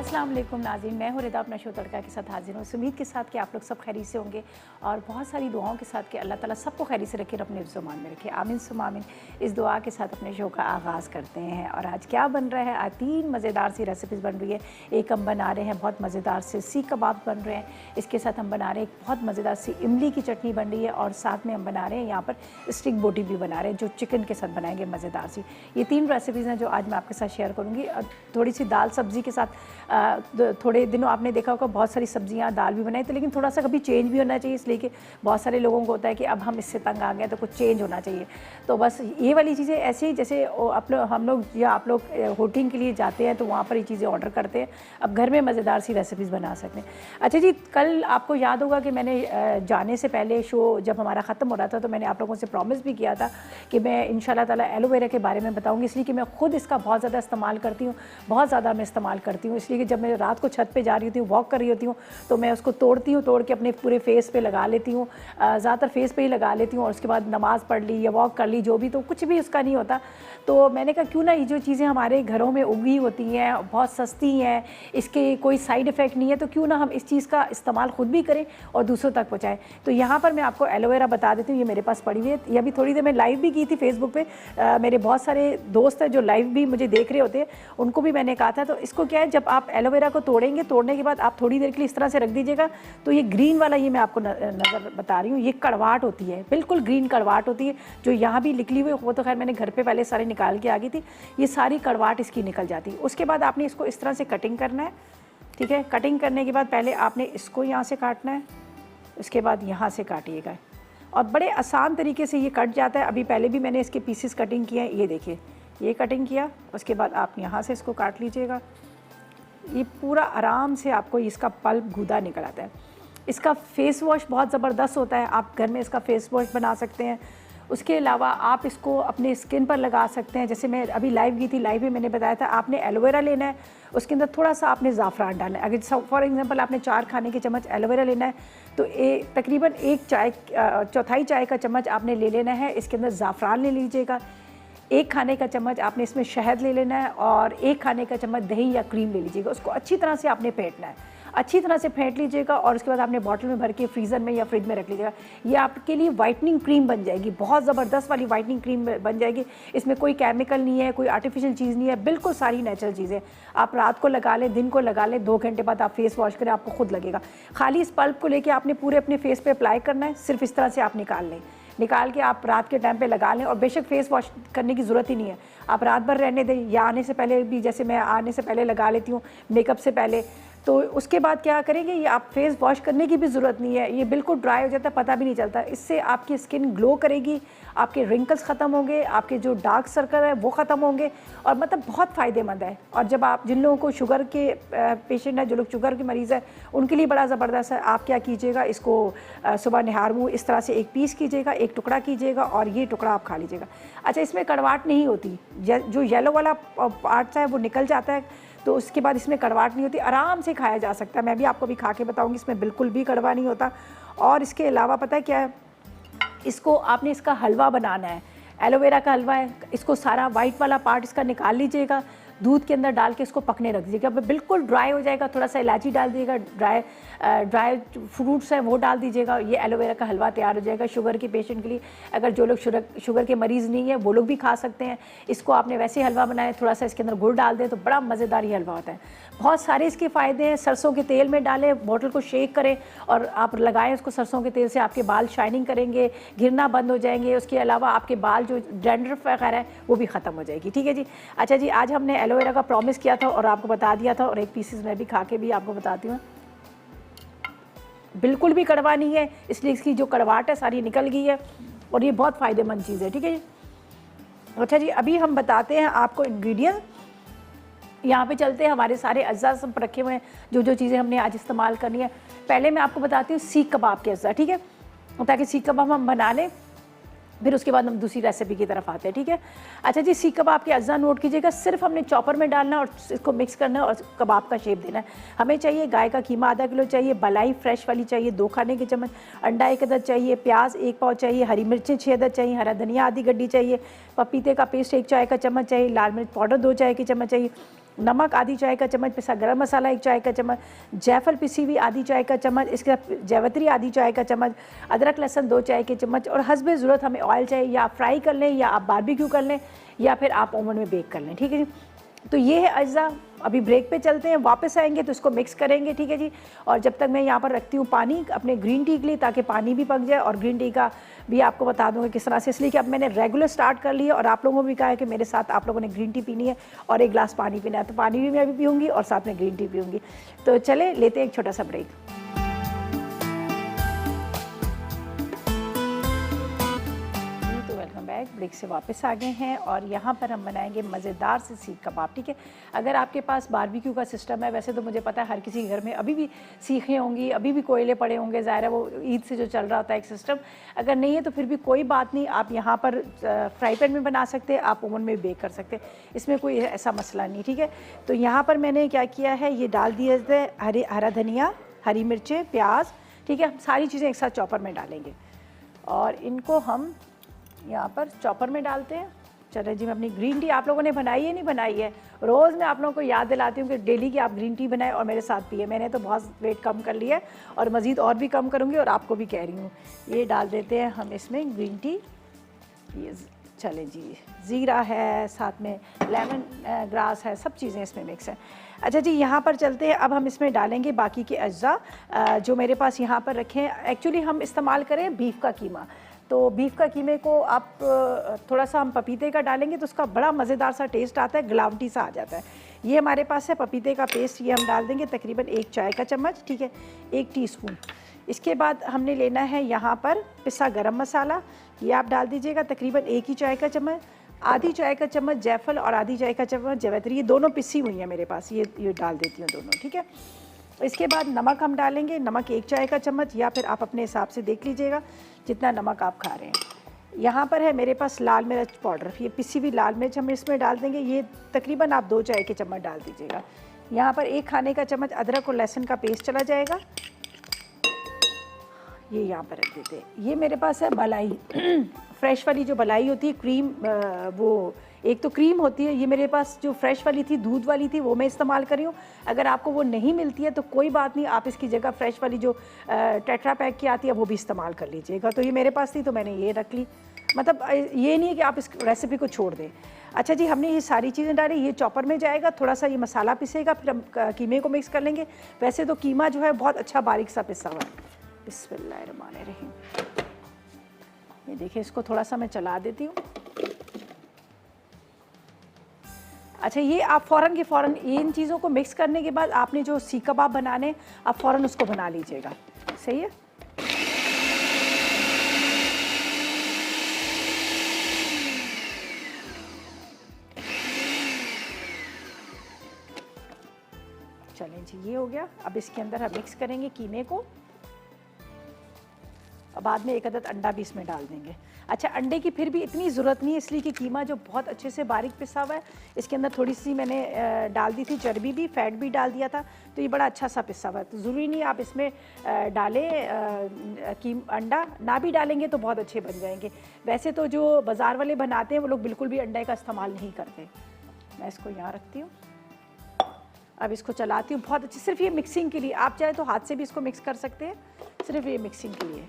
अस्सलाम वालेकुम नाज़रीन, मैं हूँ रिदा अपना शो तड़का के साथ हाजिर हूँ। इस उम्मीद के साथ कि आप लोग सब खैरियत से होंगे और बहुत सारी दुआओं के साथ कि अल्लाह ताला सबको खैरियत से रखे और अपने ज़ुबान में रखे। आमीन सुम आमीन। इस दुआ के साथ अपने शो का आगाज़ करते हैं। और आज क्या बन रहा है? आज 3 मज़ेदार सी रेसिपीज़ बन रही है। एक हम बना रहे हैं बहुत मज़ेदार से सीख कबाब बन रहे हैं। इसके साथ हम बना रहे हैं एक बहुत मज़ेदार सी इमली की चटनी बन रही है और साथ में हम बना रहे हैं यहाँ पर स्टिक बोटी भी बना रहे हैं जो चिकन के साथ बनाएंगे मज़ेदार सी। ये 3 रेसिपीज़ हैं जो आज मैं आपके साथ शेयर करूँगी। और थोड़ी सी दाल सब्ज़ी के साथ थोड़े दिनों आपने देखा होगा बहुत सारी सब्जियां दाल भी बनाई, तो लेकिन थोड़ा सा कभी चेंज भी होना चाहिए, इसलिए कि बहुत सारे लोगों को होता है कि अब हम इससे तंग आ गए तो कुछ चेंज होना चाहिए। तो बस ये वाली चीज़ें ऐसे ही जैसे हम लोग या आप लोग होटलिंग के लिए जाते हैं तो वहाँ पर ये चीज़ें ऑर्डर करते हैं, अब घर में मज़ेदार सी रेसिपीज़ बना सकते हैं। अच्छा जी, कल आपको याद होगा कि मैंने जाने से पहले शो जब हमारा ख़त्म हो रहा था तो मैंने आप लोगों से प्रॉमिस भी किया था कि मैं इंशाल्लाह ताला एलोवेरा के बारे में बताऊँगी, इसलिए कि मैं ख़ुद इसका बहुत ज़्यादा इस्तेमाल करती हूँ, बहुत ज़्यादा मैं इस्तेमाल करती हूँ। इसलिए कि जब मैं रात को छत पे जा रही होती हूँ, वॉक कर रही होती हूँ, तो मैं उसको तोड़ के अपने पूरे फेस पे लगा लेती हूँ। ज़्यादातर फेस पे ही लगा लेती हूँ और उसके बाद नमाज़ पढ़ ली या वॉक कर ली, जो भी, तो कुछ भी उसका नहीं होता। तो मैंने कहा क्यों ना ये जो चीज़ें हमारे घरों में उगी होती हैं, बहुत सस्ती हैं, इसके कोई साइड इफ़ेक्ट नहीं है, तो क्यों ना हम इस चीज़ का इस्तेमाल ख़ुद भी करें और दूसरों तक पहुँचाएँ। तो यहाँ पर मैं आपको एलोवेरा बता देती हूँ, ये मेरे पास पड़ी हुई है। ये अभी थोड़ी देर में लाइव भी की थी फेसबुक पे। मेरे बहुत सारे दोस्त हैं जो लाइव भी मुझे देख रहे होते हैं, उनको भी मैंने कहा था। तो इसको क्या है, जब आप एलोवेरा को तोड़ेंगे, तोड़ने के बाद आप थोड़ी देर के लिए इस तरह से रख दीजिएगा, तो ये ग्रीन वाला, ये मैं आपको नज़र बता रही हूँ, ये कड़वाहट होती है, बिल्कुल ग्रीन कड़वाहट होती है जो यहाँ भी निकली हुई, वो तो खैर मैंने घर पे पहले सारे निकाल के आ गई थी, ये सारी कड़वाहट इसकी निकल जाती है। उसके बाद आपने इसको इस तरह से कटिंग करना है, ठीक है। कटिंग करने के बाद पहले आपने इसको यहाँ से काटना है, उसके बाद यहाँ से काटिएगा और बड़े आसान तरीके से ये कट जाता है। अभी पहले भी मैंने इसके पीसेस कटिंग किए हैं, ये देखिए, ये कटिंग किया, उसके बाद आप यहाँ से इसको काट लीजिएगा। ये पूरा आराम से आपको इसका पल्प गूदा निकल आता है। इसका फेस वॉश बहुत ज़बरदस्त होता है, आप घर में इसका फेस वॉश बना सकते हैं। उसके अलावा आप इसको अपने स्किन पर लगा सकते हैं। जैसे मैं अभी लाइव की थी, लाइव में मैंने बताया था, आपने एलोवेरा लेना है, उसके अंदर थोड़ा सा आपने ज़ाफ़रान डालना है। अगर फॉर एग्जांपल आपने 4 खाने के चम्मच एलोवेरा लेना है तो तकरीबन 1 चौथाई चाय का चम्मच आपने ले लेना है, इसके अंदर ज़ाफ़रान ले लीजिएगा। 1 खाने का चम्मच आपने इसमें शहद ले लेना है और 1 खाने का चम्मच दही या क्रीम ले लीजिएगा। उसको अच्छी तरह से आपने फेंटना है, अच्छी तरह से फेंट लीजिएगा और उसके बाद आपने बॉटल में भर के फ्रीज़र में या फ्रिज में रख लीजिएगा। ये आपके लिए वाइटनिंग क्रीम बन जाएगी, बहुत ज़बरदस्त वाली वाइटनिंग क्रीम बन जाएगी। इसमें कोई केमिकल नहीं है, कोई आर्टिफिशियल चीज़ नहीं है, बिल्कुल सारी नेचुरल चीज़ें। आप रात को लगा लें, दिन को लगा लें, 2 घंटे बाद आप फेस वॉश करें, आपको खुद लगेगा। खाली इस पल्प को लेके आपने पूरे अपने फेस पे अप्लाई करना है, सिर्फ इस तरह से आप निकाल लें, निकाल के आप रात के टाइम पे लगा लें। और बेशक फेस वॉश करने की ज़रूरत ही नहीं है, आप रात भर रहने दें या आने से पहले भी, जैसे मैं आने से पहले लगा लेती हूँ मेकअप से पहले। तो उसके बाद क्या करेंगे, ये आप फेस वॉश करने की भी ज़रूरत नहीं है, ये बिल्कुल ड्राई हो जाता है, पता भी नहीं चलता। इससे आपकी स्किन ग्लो करेगी, आपके रिंकल्स ख़त्म होंगे, आपके जो डार्क सर्कल है वो ख़त्म होंगे और मतलब बहुत फ़ायदेमंद है। और जब आप, जिन लोगों को शुगर के पेशेंट हैं, जो लोग शुगर के मरीज़ हैं, उनके लिए बड़ा ज़बरदस्त है। आप क्या कीजिएगा, इसको सुबह निहार मुँह इस तरह से 1 पीस कीजिएगा, 1 टुकड़ा कीजिएगा और ये टुकड़ा आप खा लीजिएगा। अच्छा, इसमें कड़वाहट नहीं होती, जो येलो वाला पार्ट है वो निकल जाता है, तो उसके बाद इसमें कड़वाहट नहीं होती, आराम से खाया जा सकता है। मैं भी आपको भी खा के बताऊंगी, इसमें बिल्कुल भी कड़वा नहीं होता। और इसके अलावा पता है क्या है, इसको आपने इसका हलवा बनाना है, एलोवेरा का हलवा है। इसको सारा वाइट वाला पार्ट इसका निकाल लीजिएगा, दूध के अंदर डाल के इसको पकने रख दीजिएगा, बिल्कुल ड्राई हो जाएगा। थोड़ा सा इलायची डाल दीजिएगा, ड्राई फ्रूट्स हैं वो डाल दीजिएगा, ये एलोवेरा का हलवा तैयार हो जाएगा शुगर के पेशेंट के लिए। अगर जो लोग शुगर के मरीज़ नहीं है वो लोग भी खा सकते हैं। इसको आपने वैसे हलवा बनाए, थोड़ा सा इसके अंदर गुड़ डाल दें तो बड़ा मज़ेदार ये हलवा होता है। बहुत सारे इसके फ़ायदे हैं। सरसों के तेल में डालें, बोतल को शेक करें और आप लगाएं उसको सरसों के तेल से, आपके बाल शाइनिंग करेंगे, गिरना बंद हो जाएंगे। उसके अलावा आपके बाल जो डैंड्रफ वगैरह है वो भी ख़त्म हो जाएगी। ठीक है जी। अच्छा जी, आज हमने एलोवेरा का प्रॉमिस किया था और आपको बता दिया था, और 1 पीसेस मैं भी खा के भी आपको बताती हूँ, बिल्कुल भी कड़वा नहीं है, इसलिए इसकी जो कड़वाहट है सारी निकल गई है और ये बहुत फ़ायदेमंद चीज़ है। ठीक है जी। अच्छा जी, अभी हम बताते हैं आपको इंग्रेडिएंट। यहाँ पे चलते हैं, हमारे सारे अज्जा सब रखे हुए हैं, जो चीज़ें हमने आज इस्तेमाल करनी है। पहले मैं आपको बताती हूँ सीख कबाब के अज्जा, ठीक है, ताकि सीख कबाब हम बना लें, फिर उसके बाद हम दूसरी रेसिपी की तरफ आते हैं। ठीक है। अच्छा जी, सीख कबाब के अज्जा नोट कीजिएगा। सिर्फ हमने चॉपर में डालना और इसको मिक्स करना है और कबाब का शेप देना है। हमें चाहिए गाय का कीमा आधा किलो चाहिए, बलाई फ्रेश वाली चाहिए 2 खाने के चम्मच, अंडा 1 अदद चाहिए, प्याज 1 पाव चाहिए, हरी मिर्चें 6 अदद चाहिए, हरा धनिया आधी गड्डी चाहिए, पपीते का पेस्ट 1 चाय का चम्मच चाहिए, लाल मिर्च पाउडर 2 चाय के चम्मच चाहिए, नमक आधी चाय का चम्मच, पिसा गरम मसाला 1 चाय का चम्मच, जायफल पिसी हुई आधी चाय का चम्मच, इसके साथ जावित्री आधी चाय का चम्मच, अदरक लहसुन 2 चाय के चम्मच, और हस्बे ज़रूरत हमें ऑयल चाहिए, या आप फ्राई कर लें या आप बारबेक्यू कर लें या फिर आप ओवन में बेक कर लें। ठीक है जी। तो ये है अज्जा। अभी ब्रेक पे चलते हैं, वापस आएंगे तो इसको मिक्स करेंगे। ठीक है जी। और जब तक मैं यहाँ पर रखती हूँ पानी अपने ग्रीन टी के लिए, ताकि पानी भी पक जाए, और ग्रीन टी का भी आपको बता दूँगा किस तरह से, इसलिए कि अब मैंने रेगुलर स्टार्ट कर लिया और आप लोगों को भी कहा है कि मेरे साथ आप लोगों ने ग्रीन टी पीनी है और 1 गिलास पानी पीना है, तो पानी भी मैं अभी पीऊँगी और साथ में ग्रीन टी पीऊँगी। तो चले लेते हैं एक छोटा सा ब्रेक। ब्रेक से वापस आ गए हैं और यहाँ पर हम बनाएंगे मज़ेदार से सीख कबाब। ठीक है। अगर आपके पास बारबेक्यू का सिस्टम है, वैसे तो मुझे पता है हर किसी के घर में अभी भी सीखें होंगी, अभी भी कोयले पड़े होंगे, ज़ाहिर है वो ईद से जो चल रहा होता है एक सिस्टम। अगर नहीं है तो फिर भी कोई बात नहीं, आप यहाँ पर फ्राई पैन में बना सकते हैं, आप ओवन में बेक कर सकते हैं, इसमें कोई ऐसा मसला नहीं। ठीक है। तो यहाँ पर मैंने क्या किया है, ये डाल दिया है हरा धनिया, हरी मिर्चें, प्याज। ठीक है। हम सारी चीज़ें एक साथ चॉपर में डालेंगे और इनको हम यहाँ पर चॉपर में डालते हैं। चले जी। मैं अपनी ग्रीन टी, आप लोगों ने बनाई है नहीं बनाई है, रोज़ मैं आप लोगों को याद दिलाती हूँ कि डेली की आप ग्रीन टी बनाएं और मेरे साथ पिए। मैंने तो बहुत वेट कम कर लिया है और मज़ीद और भी कम करूँगी, और आपको भी कह रही हूँ। ये डाल देते हैं हम इसमें ग्रीन टी। ये चले जी, ज़ीरा है, साथ में लेमन ग्रास है, सब चीज़ें इसमें मिक्स हैं। अच्छा जी, यहाँ पर चलते हैं। अब हम इसमें डालेंगे बाकी के अज्जा जो मेरे पास यहाँ पर रखे हैं। एक्चुअली हम इस्तेमाल करें बीफ का कीमा, तो बीफ का कीमे को आप थोड़ा सा हम पपीते का डालेंगे तो उसका बड़ा मज़ेदार सा टेस्ट आता है, गलावटी सा आ जाता है। ये हमारे पास है पपीते का पेस्ट, ये हम डाल देंगे तकरीबन 1 चाय का चम्मच। ठीक है, 1 टीस्पून। इसके बाद हमने लेना है यहाँ पर पिसा गरम मसाला, ये आप डाल दीजिएगा तकरीबन 1 ही चाय का चम्मच, आधी चाय का चम्मच जायफल और आधी चाय का चम्मच जावित्री, ये दोनों पिसी हुई हैं मेरे पास, ये डाल देती हूँ दोनों। ठीक है। इसके बाद नमक हम डालेंगे, नमक 1 चाय का चम्मच, या फिर आप अपने हिसाब से देख लीजिएगा जितना नमक आप खा रहे हैं। यहाँ पर है मेरे पास लाल मिर्च पाउडर, ये पिसी हुई लाल मिर्च हम इसमें डाल देंगे, ये तकरीबन आप 2 चाय के चम्मच डाल दीजिएगा। यहाँ पर 1 खाने का चम्मच अदरक और लहसुन का पेस्ट चला जाएगा, ये यहाँ पर रख देते हैं। ये मेरे पास है मलाई फ्रेश वाली जो मलाई होती है, क्रीम, वो एक तो क्रीम होती है, ये मेरे पास जो फ्रेश वाली थी, दूध वाली थी, वो मैं इस्तेमाल कर रही हूँ। अगर आपको वो नहीं मिलती है तो कोई बात नहीं, आप इसकी जगह फ्रेश वाली जो टेट्रा पैक की आती है वो भी इस्तेमाल कर लीजिएगा। तो ये मेरे पास थी तो मैंने ये रख ली, मतलब ये नहीं है कि आप इस रेसिपी को छोड़ दें। अच्छा जी, हमने ये सारी चीज़ें डाली, ये चॉपर में जाएगा, थोड़ा सा ये मसाला पिसेगा, फिर हम कीमे को मिक्स कर लेंगे। वैसे तो कीमा जो है बहुत अच्छा बारीक सा पिसा हुआ है। बिस्मिल्लाहिर्रहमानिर्रहीम। ये देखिए, इसको थोड़ा सा मैं चला देती हूँ। अच्छा, ये आप फ़ौरन के फ़ौरन इन चीज़ों को मिक्स करने के बाद आपने जो सीख कबाब बनाने, आप फ़ौरन उसको बना लीजिएगा। सही है। चलें जी, ये हो गया। अब इसके अंदर हम मिक्स करेंगे कीमे को, और बाद में 1 अदद अंडा भी इसमें डाल देंगे। अच्छा, अंडे की फिर भी इतनी ज़रूरत नहीं है, इसलिए कि कीमा जो बहुत अच्छे से बारीक पिसा हुआ है, इसके अंदर थोड़ी सी मैंने डाल दी थी चर्बी भी, फैट भी डाल दिया था, तो ये बड़ा अच्छा सा पिसा हुआ है। तो ज़रूरी नहीं आप इसमें डालें अंडा, ना भी डालेंगे तो बहुत अच्छे बन जाएंगे। वैसे तो जो बाज़ार वाले बनाते हैं वो लोग बिल्कुल भी अंडे का इस्तेमाल नहीं करते। मैं इसको यहाँ रखती हूँ, अब इसको चलाती हूँ बहुत अच्छी, सिर्फ ये मिक्सिंग के लिए। आप चाहे तो हाथ से भी इसको मिक्स कर सकते हैं, सिर्फ ये मिक्सिंग के लिए।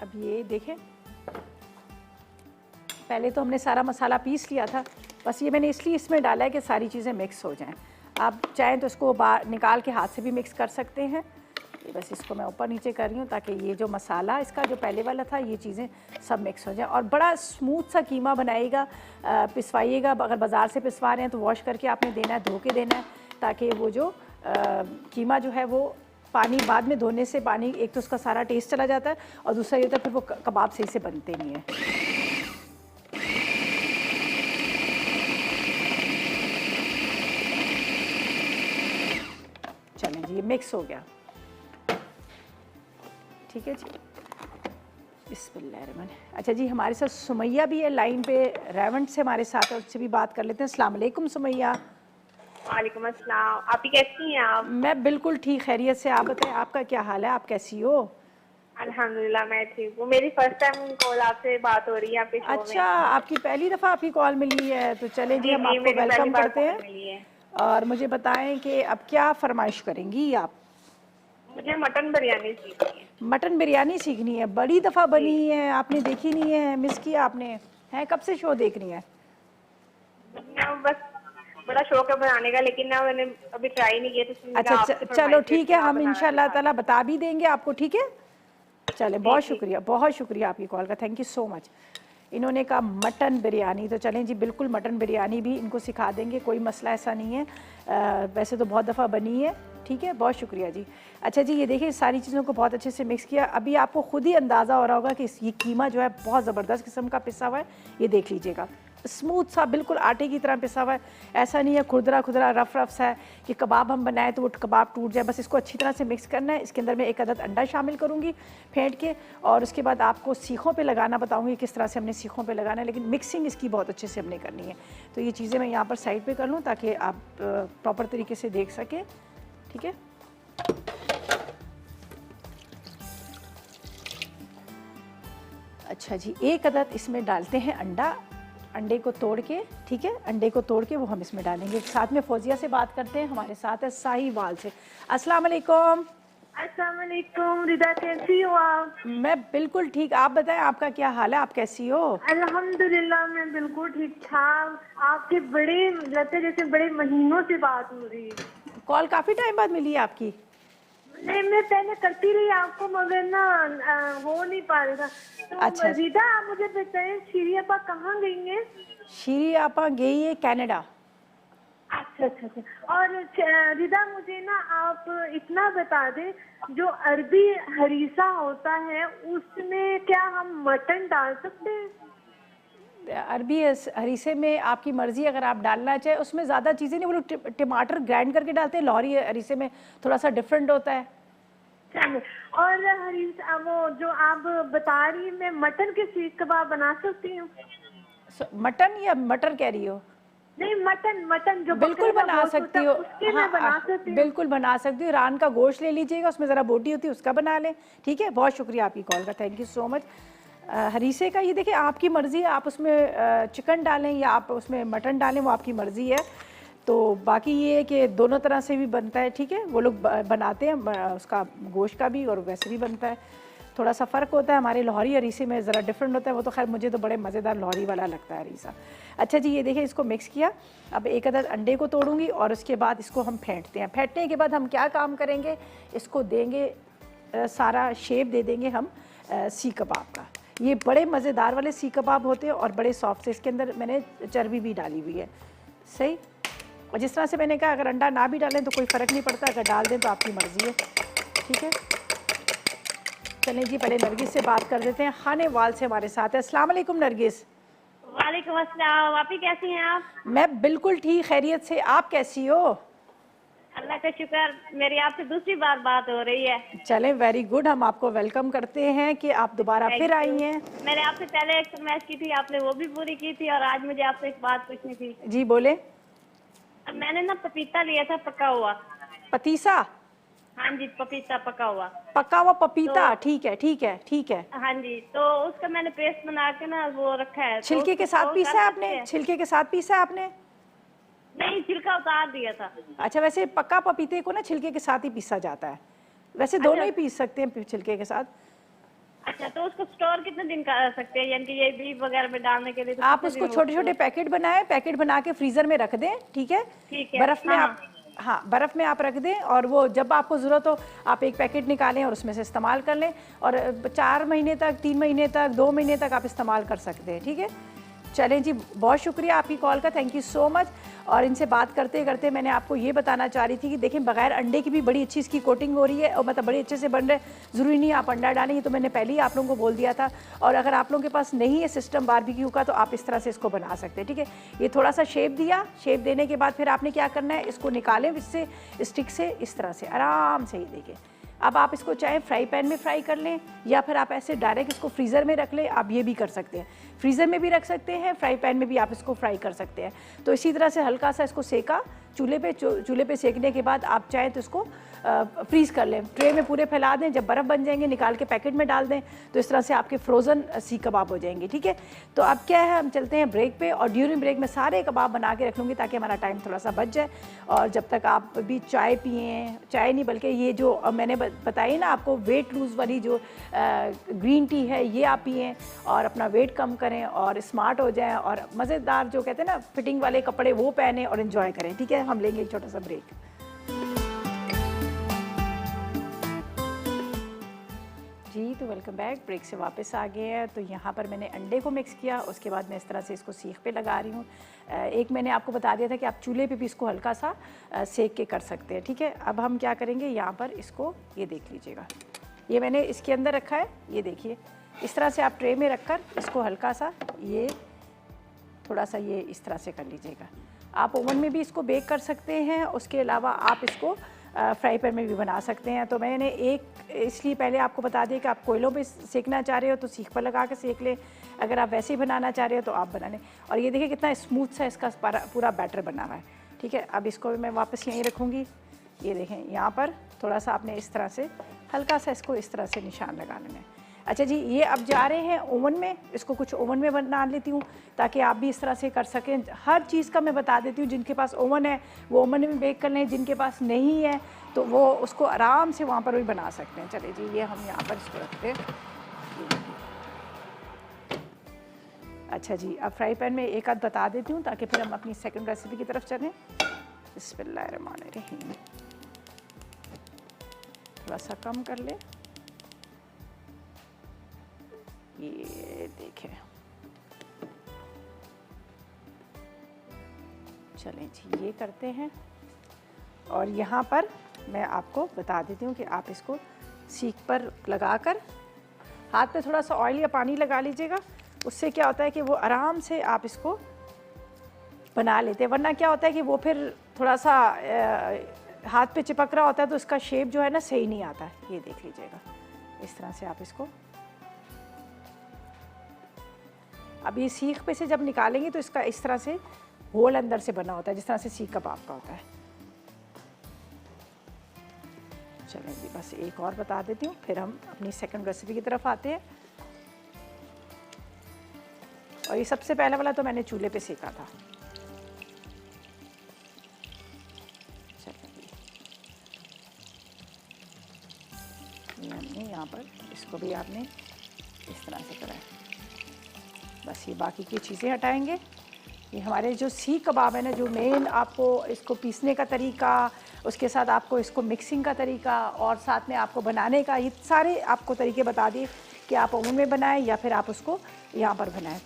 अब ये देखें, पहले तो हमने सारा मसाला पीस लिया था, बस ये मैंने इसलिए इसमें डाला है कि सारी चीज़ें मिक्स हो जाएं। आप चाहें तो इसको बाहर निकाल के हाथ से भी मिक्स कर सकते हैं। ये बस इसको मैं ऊपर नीचे कर रही हूँ ताकि ये जो मसाला इसका जो पहले वाला था, ये चीज़ें सब मिक्स हो जाएं और बड़ा स्मूथ सा कीमा बनाइएगा। पिसवाइएगा, अगर बाज़ार से पिसवा रहे हैं तो वॉश करके आपने देना है, धो के देना है, ताकि वो जो कीमा जो है वो पानी बाद में धोने से पानी, एक तो उसका सारा टेस्ट चला जाता है और दूसरा ये होता है फिर वो कबाब सही से बनते नहीं है। चलें जी, ये मिक्स हो गया, ठीक है जी। बिस्मिल्लाहिर्रहमान। अच्छा जी, हमारे साथ सुमैया भी है लाइन पे, रेवंट से हमारे साथ है, उससे भी बात कर लेते हैं। अस्सलाम वालेकुम सुमैया। वालेकुम अस्सलाम। आप ही कैसी हैं आप? मैं बिल्कुल ठीक, खैरियत से। आप बताएं, आपका क्या हाल है, आप कैसी हो? अल्हम्दुलिल्लाह मैं ठीक हूँ। मेरी फर्स्ट टाइम कॉल आपसे बात हो रही है आपके शो अच्छा, में। आपकी पहली दफ़ा आपकी कॉल मिली है, तो चलें जी, जी हम जी, आपको मेरी पहली वेलकम बार करते कॉल हैं। मिली है। और मुझे बताएं कि अब क्या फरमाइश करेंगी आप? मुझे मटन बिरयानी सीखनी है। मटन बिरयानी सीखनी है? बड़ी दफ़ा जी, बनी है, आपने देखी नहीं है, मिस किया आपने? हैं, कब से शो देख रही हैं? मैं बस बड़ा शौक है बनाने का, लेकिन ना मैंने अभी ट्राई नहीं किया, तो इसलिए मैंने अच्छा, कहा आपसे चलो फरमाइश ठीक करती है, हूँ, आप हम बनाना इंशाल्लाह सिखा ताला दें। बता भी देंगे आपको, ठीक है? चलें, जी जी। बहुत शुक्रिया आपकी कॉल का, थैंक यू सो मच। इन्होंने कहा मटन बिरयानी, तो चलें जी, बिल्कुल मटन बिरयानी भी इनको सिखा देंगे, कोई मसला ऐसा नहीं है। वैसे तो बहुत दफ़ा बनी है, ठीक है, बहुत शुक्रिया जी। अच्छा जी, ये देखिए सारी चीज़ों को बहुत अच्छे से मिक्स किया। अभी आपको खुद ही अंदाज़ा हो रहा होगा कि ये कीमा जो है बहुत ज़बरदस्त किस्म का पिसा हुआ है। ये देख लीजिएगा, स्मूथ सा, बिल्कुल आटे की तरह पिसा हुआ है। ऐसा नहीं है खुरदरा खुरदरा रफ रफ सा है कि कबाब हम बनाएं तो वो कबाब टूट जाए। बस इसको अच्छी तरह से मिक्स करना है। इसके अंदर मैं एक अदद अंडा शामिल करूँगी फेंट के, और उसके बाद आपको सीखों पे लगाना बताऊँगी किस तरह से हमने सीखों पे लगाना है, लेकिन मिक्सिंग इसकी बहुत अच्छे से हमने करनी है। तो ये चीज़ें मैं यहाँ पर साइड पर कर लूँ ताकि आप प्रॉपर तरीके से देख सकें, ठीक है। अच्छा जी, एक अदद इसमें डालते हैं अंडा, अंडे को तोड़ के, ठीक है, अंडे को तोड़ के वो हम इसमें डालेंगे। साथ में फौजिया से बात करते हैं, हमारे साथ है साहिवाल से। अस्सलाम वालेकुम। अस्सलाम वालेकुम। रिदा कैसी हो आप? मैं बिल्कुल ठीक, आप बताएं आपका क्या हाल है, आप कैसी हो? अल्हम्दुलिल्लाह मैं बिल्कुल ठीक ठाक। आपके बड़े लगते हैं जैसे बड़े महीनों से बात हो रही है। कॉल काफ़ी टाइम बाद मिली है आपकी। नहीं, मैं पहले करती रही आपको, मगर ना हो नहीं पा रहा था। तो अच्छा, रिदा आप मुझे बताएं, श्री अपा कहाँ गई हैं? शीरी आपा गई है कनाडा। अच्छा अच्छा अच्छा। और रिदा मुझे ना आप इतना बता दें, जो अरबी हरीसा होता है उसमें क्या हम मटन डाल सकते हैं? अरबी हरीसे में आपकी मर्ज़ी, अगर आप डालना चाहें। उसमें ज़्यादा चीज़ें नहीं, वो लोग टमाटर ग्राइंड करके डालते हैं। लाहौरी हरीसे में थोड़ा सा डिफरेंट होता है। चलिए। और हरीसा वो जो आप बता रही हैं, मैं मटन के सीख कबाब बना सकती हूँ? मटन या मटर कह रही हो? नहीं, मटन मटन जो बिल्कुल बकरे का बना गोश्त होता सकती है हो। उसके हाँ, मैं बना सकती हूँ। बिल्कुल बना सकती हो। रान का गोश्त ले लीजिएगा, उसमें ज़रा बोटी होती है, उसका बना लें, ठीक है। बहुत शुक्रिया आपकी कॉल का, थैंक यू सो मच। हरीसे का ये देखिए आपकी मर्ज़ी है, आप उसमें चिकन डालें या आप उसमें मटन डालें, वो आपकी मर्ज़ी है। तो बाकी ये है कि दोनों तरह से भी बनता है, ठीक है। वो लोग बनाते हैं उसका गोश्त का भी, और वैसे भी बनता है। थोड़ा सा फ़र्क होता है, हमारे लाहौरी हरीसे में ज़रा डिफरेंट होता है। वो तो खैर मुझे तो बड़े मज़ेदार लाहौरी वाला लगता है हरीसा। अच्छा जी, ये देखिए इसको मिक्स किया। अब एक अदद अंडे को तोड़ूंगी और उसके बाद इसको हम फेंटते हैं। फेंटने के बाद हम क्या काम करेंगे, इसको देंगे सारा शेप दे देंगे हम सी कबाब का। ये बड़े मज़ेदार वाले सी कबाब होते हैं और बड़े सॉफ्ट से। इसके अंदर मैंने चर्बी भी डाली हुई है, सही। और जिस तरह से मैंने कहा, अगर अंडा ना भी डालें तो कोई फ़र्क नहीं पड़ता, अगर डाल दें तो आपकी मर्ज़ी है, ठीक है। चलें जी, पहले नरगिस से बात कर देते हैं। खानेवाल से हमारे साथ है। अस्सलाम वालेकुम नरगिस। वालेकुम अस्सलाम। आप ही कैसी हैं आप? मैं बिल्कुल ठीक, खैरियत से। आप कैसी हो? अल्लाह का शुक्र, मेरी आपसे दूसरी बार बात हो रही है। चलें, वेरी गुड। हम आपको वेलकम करते हैं कि आप दोबारा फिर थैंक आई यू। हैं। मैंने आपसे पहले एक फरमाइश की थी, आपने वो भी पूरी की थी, और आज मुझे आपसे एक बात पूछनी थी। जी बोले। मैंने ना पपीता लिया था पका हुआ। पतीसा? हाँ जी, पपीता पका हुआ। पका हुआ पपीता, तो ठीक है ठीक है ठीक है। हाँ जी, तो उसका मैंने पेस्ट बना के ना वो रखा है, तो छिलके उसको के साथ स्टोर पीसा कर है सकते आपने? हैं? छिलके के साथ पीसा है आपने? नहीं, छिलका उतार दिया था। अच्छा, वैसे पक्का पपीते को ना छिलके के साथ ही पीसा जाता है। वैसे दोनों अच्छा ही पीस सकते हैं छिलके के साथ। अच्छा, तो उसको स्टोर कितने दिन कर सकते हैं, यानी कि ये बीफ वगैरह में डालने के लिए तो आप कितने उसको दिन वो छोटे छोटे पैकेट बनाएं, पैकेट बना के फ्रीज़र में रख दें, ठीक है। ठीक है। बर्फ़ में हाँ आप, हाँ, बर्फ़ में आप रख दें, और वो जब आपको ज़रूरत हो आप एक पैकेट निकालें और उसमें से इस्तेमाल कर लें। और 4 महीने तक, 3 महीने तक, 2 महीने तक आप इस्तेमाल कर सकते हैं, ठीक है। चलें जी, बहुत शुक्रिया आपकी कॉल का, थैंक यू सो मच। और इनसे बात करते करते मैंने आपको ये बताना चाह रही थी कि देखें, बगैर अंडे की भी बड़ी अच्छी इसकी कोटिंग हो रही है, और मतलब बड़ी अच्छे से बन रहे हैं। ज़रूरी नहीं आप अंडा डालें, ये तो मैंने पहले ही आप लोगों को बोल दिया था। और अगर आप लोगों के पास नहीं है सिस्टम बारबेक्यू का, तो आप इस तरह से इसको बना सकते हैं, ठीक है। ये थोड़ा सा शेप दिया, शेप देने के बाद फिर आपने क्या करना है, इसको निकालें इससे, स्टिक से, इस तरह से आराम से। ही देखिए अब आप इसको चाहे फ्राई पैन में फ्राई कर लें या फिर आप ऐसे डायरेक्ट इसको फ्रीज़र में रख लें, आप ये भी कर सकते हैं। फ्रीज़र में भी रख सकते हैं, फ्राई पैन में भी आप इसको फ्राई कर सकते हैं। तो इसी तरह से हल्का सा इसको सेका चूल्हे पे सेकने के बाद आप चाहें तो इसको फ्रीज़ कर लें, ट्रे में पूरे फैला दें। जब बर्फ़ बन जाएंगे निकाल के पैकेट में डाल दें, तो इस तरह से आपके फ्रोज़न सीख कबाब हो जाएंगे। ठीक है, तो अब क्या है, हम चलते हैं ब्रेक पे और ड्यूरिंग ब्रेक में सारे कबाब बना के रख लूँगी ताकि हमारा टाइम थोड़ा सा बच जाए। और जब तक आप भी चाय पिएँ, चाय नहीं बल्कि ये जो मैंने बताई ना आपको वेट लूज़ वाली जो ग्रीन टी है, ये आप पिएँ और अपना वेट कम करें और स्मार्ट हो जाएँ और मज़ेदार जो कहते हैं ना फिटिंग वाले कपड़े वो पहने और इन्जॉय करें। ठीक है, हम लेंगे एक छोटा सा ब्रेक। जी, तो वेलकम बैक। ब्रेक से वापस आ गए हैं। तो यहाँ पर मैंने अंडे को मिक्स किया, उसके बाद मैं इस तरह से इसको सीख पे लगा रही हूँ। एक मैंने आपको बता दिया था कि आप चूल्हे पे भी इसको हल्का सा सेक के कर सकते हैं। ठीक है, अब हम क्या करेंगे, यहाँ पर इसको ये देख लीजिएगा, ये मैंने इसके अंदर रखा है, ये देखिए इस तरह से आप ट्रे में रखकर इसको हल्का सा ये थोड़ा सा ये इस तरह से कर लीजिएगा। आप ओवन में भी इसको बेक कर सकते हैं, उसके अलावा आप इसको फ्राई पैन में भी बना सकते हैं। तो मैंने एक इसलिए पहले आपको बता दिया कि आप कोयलों पे सेकना चाह रहे हो तो सीख पर लगा के सेक लें, अगर आप वैसे ही बनाना चाह रहे हो तो आप बना लें। और ये देखिए कितना स्मूथ सा इसका पूरा बैटर बना हुआ है। ठीक है, अब इसको मैं वापस यहीं रखूँगी। ये देखें यहाँ पर थोड़ा सा आपने इस तरह से हल्का सा इसको इस तरह से निशान लगा लेना है। अच्छा जी, ये अब जा रहे हैं ओवन में, इसको कुछ ओवन में बना लेती हूँ ताकि आप भी इस तरह से कर सकें। हर चीज़ का मैं बता देती हूँ, जिनके पास ओवन है वो ओवन में बेक कर लें, जिनके पास नहीं है तो वो उसको आराम से वहाँ पर भी बना सकते हैं। चलिए जी, ये हम यहाँ पर इसको रखते हैं। अच्छा जी, अब फ्राई पैन में एक आध बता देती हूँ ताकि फिर हम अपनी सेकंड रेसिपी की तरफ चलें। बिस्मिल्लाहिर्रहमानिर्रहीम, थोड़ा सा कम कर ले, ये देखें। चलें जी, ये करते हैं। और यहाँ पर मैं आपको बता देती हूँ कि आप इसको सीख पर लगाकर हाथ पे थोड़ा सा ऑयल या पानी लगा लीजिएगा। उससे क्या होता है कि वो आराम से आप इसको बना लेते हैं, वरना क्या होता है कि वो फिर थोड़ा सा हाथ पे चिपक रहा होता है तो इसका शेप जो है ना सही नहीं आता है। ये देख लीजिएगा, इस तरह से आप इसको अब ये सीख पे से जब निकालेंगे तो इसका इस तरह से होल अंदर से बना होता है, जिस तरह से सीख कबाब का होता है। चलें जी, बस एक और बता देती हूँ, फिर हम अपनी सेकंड रेसिपी की तरफ आते हैं। और ये सबसे पहला वाला तो मैंने चूल्हे पे सेका था। चलें जी, ये हमने यहाँ पर इसको भी आपने इस तरह से करा है। बस ये बाकी की चीज़ें हटाएंगे। ये हमारे जो सीख कबाब है ना, जो मेन आपको इसको पीसने का तरीका, उसके साथ आपको इसको मिक्सिंग का तरीका और साथ में आपको बनाने का, ये सारे आपको तरीके बता दिए कि आप ओवन में बनाएं या फिर आप उसको यहाँ पर बनाएं।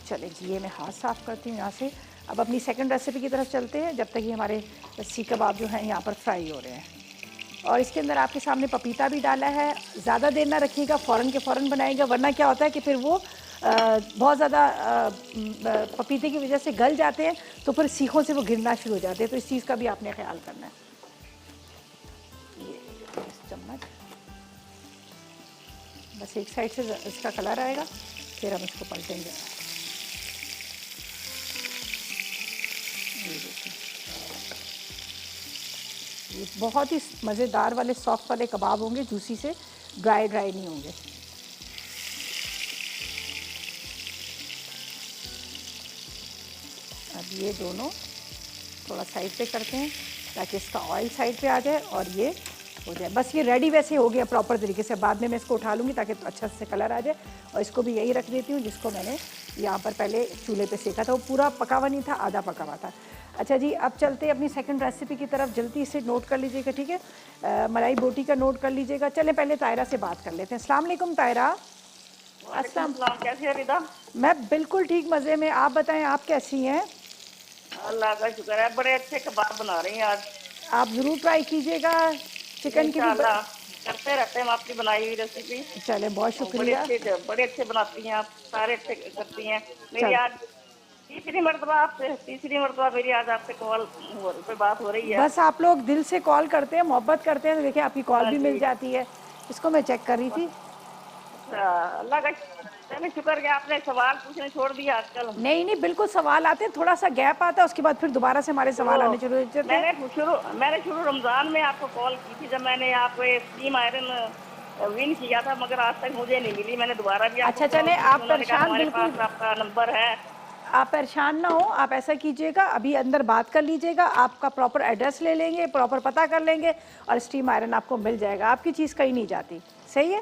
चलें जी, ये मैं हाथ साफ़ करती हूँ यहाँ से। अब अपनी सेकंड रेसिपी की तरफ चलते हैं, जब तक ये हमारे सीख कबाब जो हैं यहाँ पर फ्राई हो रहे हैं। और इसके अंदर आपके सामने पपीता भी डाला है। ज़्यादा देर ना रखिएगा, फ़ौरन के फ़ौरन बनाएगा, वरना क्या होता है कि फिर वो बहुत ज़्यादा पपीते की वजह से गल जाते हैं तो फिर सीखों से वो गिरना शुरू हो जाते हैं। तो इस चीज़ का भी आपने ख्याल करना है। ये चम्मच, बस एक साइड से इसका कलर आएगा, फिर हम इसको पलटेंगे। ये बहुत ही मज़ेदार वाले सॉफ्ट वाले कबाब होंगे, जूसी से, ड्राई नहीं होंगे। अब ये दोनों थोड़ा साइड पे करते हैं ताकि इसका ऑयल साइड पे आ जाए और ये हो जाए। बस ये रेडी वैसे हो गया प्रॉपर तरीके से। बाद में मैं इसको उठा लूँगी ताकि अच्छा से कलर आ जाए। और इसको भी यही रख देती हूँ जिसको मैंने यहाँ पर पहले चूल्हे पे सेका था। वो पूरा पका हुआ नहीं था, आधा पका हुआ था। अच्छा जी, अब चलते हैं अपनी सेकंड रेसिपी की तरफ। जल्दी से नोट कर लीजिएगा, ठीक है। मलाई बोटी का नोट कर लीजिएगा। चलें पहले तायरा से बात कर लेते हैं। अस्सलाम वालेकुम तायरा। अस्सलाम, कैसी है रिदा? मैं बिल्कुल ठीक, मज़े में। आप बताएं, आप कैसी हैं? अल्लाह का शुक्र है, बड़े अच्छे कबाब बना रही हैं आज। आप ज़रूर ट्राई कीजिएगा। चिकन की भी करते रहते हैं हम आपकी बनाई हुई रेसिपी। चले, बहुत शुक्रिया। बड़े अच्छे बनाती हैं आप, सारे अच्छे करती हैं। मेरी आज तीसरी मरतबा मेरी आज आपसे कॉल पे बात हो रही है। बस आप लोग दिल से कॉल करते हैं, मोहब्बत करते हैं तो देखिए आपकी कॉल हाँ भी जी। मिल जाती है। इसको मैं चेक कर रही थी। अल्लाह का चलो शुक्र है आपने सवाल पूछने छोड़ दिया आजकल। नहीं नहीं, बिल्कुल सवाल आते हैं, थोड़ा सा गैप आता है, उसके बाद फिर दोबारा से हमारे सवाल तो आने शुरू हो जाते हैं। मैंने शुरू रमजान में आपको कॉल की थी, जब मैंने आपको ये स्टीम आयरन विन किया था, मगर आज तक मुझे नहीं मिली। मैंने दोबारा भी आपको अच्छा कॉल चले, की थी, आप उन्होंने कहा परेशान हमारे बिल्कुल, पास आपका नंबर है। आप परेशान ना हो। आप ऐसा कीजिएगा, अभी अंदर बात कर लीजिएगा, आपका प्रॉपर एड्रेस ले लेंगे, प्रॉपर पता कर लेंगे और स्टीम आयरन आपको मिल जाएगा। आपकी चीज़ कहीं नहीं जाती। सही है,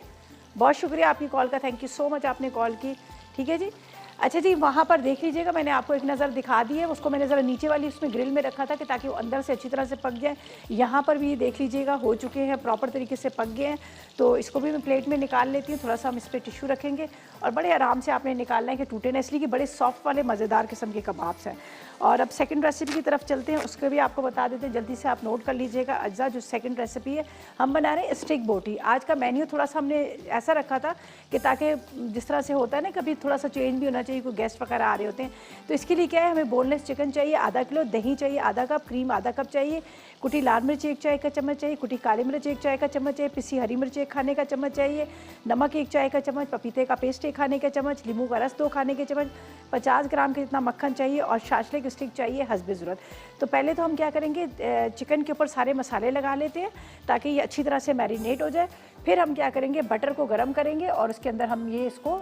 बहुत शुक्रिया आपकी कॉल का, थैंक यू सो मच, आपने कॉल की। ठीक है जी। अच्छा जी, वहाँ पर देख लीजिएगा, मैंने आपको एक नज़र दिखा दी है, उसको मैंने ज़रा नीचे वाली उसमें ग्रिल में रखा था कि ताकि वो अंदर से अच्छी तरह से पक जाए। यहाँ पर भी देख लीजिएगा हो चुके हैं, प्रॉपर तरीके से पक गए हैं। तो इसको भी मैं प्लेट में निकाल लेती हूँ, थोड़ा सा हम इस पर टिश्यू रखेंगे और बड़े आराम से आपने निकालना है कि टूटे ना, इसलिए कि बड़े सॉफ्ट वाले मज़ेदार किस्म के कबाब्स हैं। और अब सेकंड रेसिपी की तरफ चलते हैं, उसको भी आपको बता देते हैं, जल्दी से आप नोट कर लीजिएगा अज्जा। जो सेकंड रेसिपी है, हम बना रहे हैं स्टिक बोटी। आज का मेन्यू थोड़ा सा हमने ऐसा रखा था कि ताकि जिस तरह से होता है ना, कभी थोड़ा सा चेंज भी होना चाहिए, कोई गेस्ट वगैरह आ रहे होते हैं। तो इसके लिए क्या है, हमें बोनलेस चिकन चाहिए आधा किलो, दही चाहिए आधा कप, क्रीम आधा कप चाहिए, कुटी लाल मिर्च 1 चाय का चम्मच चाहिए, कुटी काली मिर्च 1 चाय का चम्मच चाहिए, पिसी हरी मिर्च 1 खाने का चम्मच चाहिए, नमक 1 चाय का चम्मच, पपीते का पेस्ट 1 खाने का चम्मच, नींबू का रस 2 खाने के चम्मच, 50 ग्राम के जितना मक्खन चाहिए और शाशले की स्टिक चाहिए हस्बे ज़रूरत। तो पहले तो हम क्या करेंगे, चिकन के ऊपर सारे मसाले लगा लेते हैं ताकि ये अच्छी तरह से मैरिनेट हो जाए। फिर हम क्या करेंगे, बटर को गर्म करेंगे और उसके अंदर हम ये इसको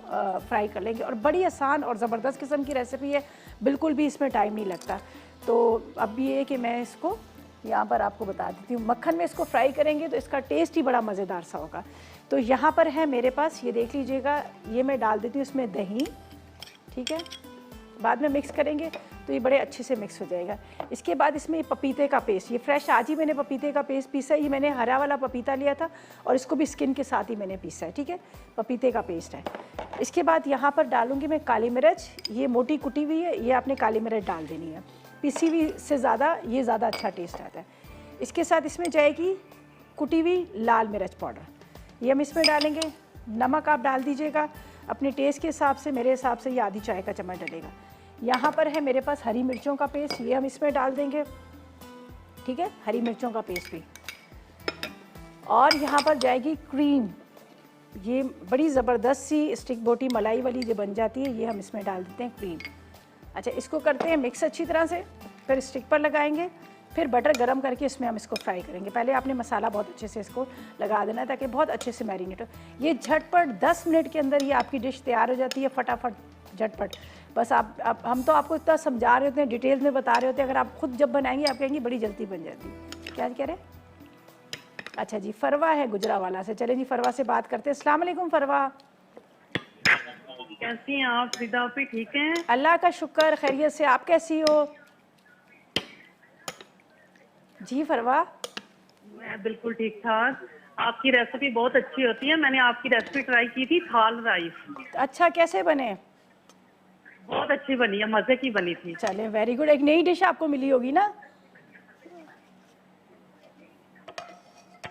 फ्राई कर लेंगे। और बड़ी आसान और ज़बरदस्त किस्म की रेसिपी है, बिल्कुल भी इसमें टाइम नहीं लगता। तो अब ये है कि मैं इसको यहाँ पर आपको बता देती हूँ, मक्खन में इसको फ्राई करेंगे तो इसका टेस्ट ही बड़ा मज़ेदार सा होगा। तो यहाँ पर है मेरे पास, ये देख लीजिएगा, ये मैं डाल देती हूँ इसमें दही। ठीक है, बाद में मिक्स करेंगे तो ये बड़े अच्छे से मिक्स हो जाएगा। इसके बाद इसमें पपीते का पेस्ट, ये फ्रेश आज ही मैंने पपीते का पेस्ट पीसा है, ये मैंने हरा वाला पपीता लिया था और इसको भी स्किन के साथ ही मैंने पीसा है। ठीक है, पपीते का पेस्ट है। इसके बाद यहाँ पर डालूंगी मैं काली मिर्च, ये मोटी कुटी हुई है, ये आपने काली मिर्च डाल देनी है, पिसी हुई से ज़्यादा ये ज़्यादा अच्छा टेस्ट आता है। इसके साथ इसमें जाएगी कुटी हुई लाल मिर्च पाउडर, ये हम इसमें डालेंगे। नमक आप डाल दीजिएगा अपने टेस्ट के हिसाब से, मेरे हिसाब से ये आधी चाय का चम्मच डलेगा। यहाँ पर है मेरे पास हरी मिर्चों का पेस्ट, ये हम इसमें डाल देंगे। ठीक है, हरी मिर्चों का पेस्ट भी। और यहाँ पर जाएगी क्रीम, ये बड़ी ज़बरदस्त सी स्टिक बोटी मलाई वाली जो बन जाती है, ये हम इसमें डाल देते हैं क्रीम। अच्छा, इसको करते हैं मिक्स अच्छी तरह से, फिर स्टिक पर लगाएंगे, फिर बटर गरम करके इसमें हम इसको फ्राई करेंगे। पहले आपने मसाला बहुत अच्छे से इसको लगा देना है ताकि बहुत अच्छे से मैरिनेट हो। ये झटपट 10 मिनट के अंदर ये आपकी डिश तैयार हो जाती है, फटाफट झटपट। बस आप हम तो आपको इतना समझा रहे होते हैं, डिटेल्स में बता रहे होते हैं, अगर आप खुद जब बनाएंगे आप कहेंगे बड़ी जल्दी बन जाती है। क्या कह रहे हैं? अच्छा जी, फरवा है गुजरावाला से, चलें जी फरवा से बात करते हैं। अस्सलाम वालेकुम फरवा। कैसी हैं आप रिदा आपी, ठीक हैं? अल्लाह का शुक्र, खैरियत से। आप कैसी हो? जी फरवा। मैं बिल्कुल ठीक ठाक। आपकी रेसिपी बहुत अच्छी होती है, मैंने आपकी रेसिपी ट्राई की थी, थाल राइस। अच्छा, कैसे बने? बहुत अच्छी बनी है, मज़े की बनी थी। चलें, वेरी गुड। एक नई डिश आपको मिली होगी ना?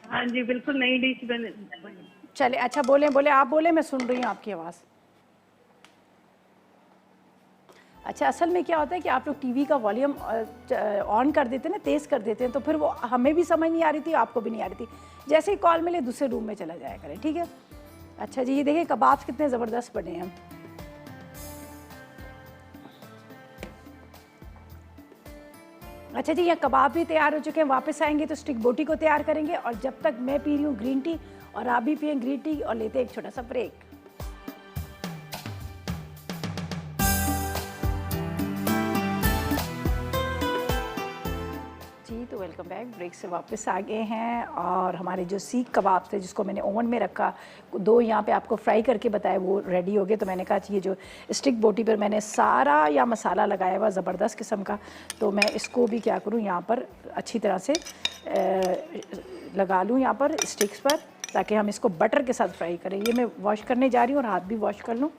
हाँ जी, बिल्कुल नई डिश बनी। चले, अच्छा बोलें बोले, आप बोले, मैं सुन रही हूँ आपकी आवाज़। अच्छा, असल में क्या होता है कि आप लोग टीवी का वॉल्यूम ऑन कर देते हैं ना, तेज़ कर देते हैं, तो फिर वो हमें भी समझ नहीं आ रही थी, आपको भी नहीं आ रही थी। जैसे ही कॉल मिले दूसरे रूम में चला जाया करें, ठीक है? अच्छा जी, ये देखें कबाब कितने ज़बरदस्त बने हैं। अच्छा जी, ये कबाब भी तैयार हो चुके हैं। वापस आएंगे तो स्टिक बोटी को तैयार करेंगे और जब तक मैं पी रही हूँ ग्रीन टी और आप भी पिए ग्रीन टी और लेते हैं एक छोटा सा ब्रेक। जी तो वेलकम बैक, ब्रेक से वापस आ गए हैं और हमारे जो सीख कबाब थे जिसको मैंने ओवन में रखा, 2 यहाँ पे आपको फ्राई करके बताया, वो रेडी हो गए। तो मैंने कहा ये जो स्टिक बोटी पर मैंने सारा या मसाला लगाया हुआ ज़बरदस्त किस्म का, तो मैं इसको भी क्या करूँ यहाँ पर अच्छी तरह से लगा लूँ यहाँ पर स्टिक्स पर, ताकि हम इसको बटर के साथ फ्राई करें। ये मैं वॉश करने जा रही हूँ और हाथ भी वॉश कर लूँ।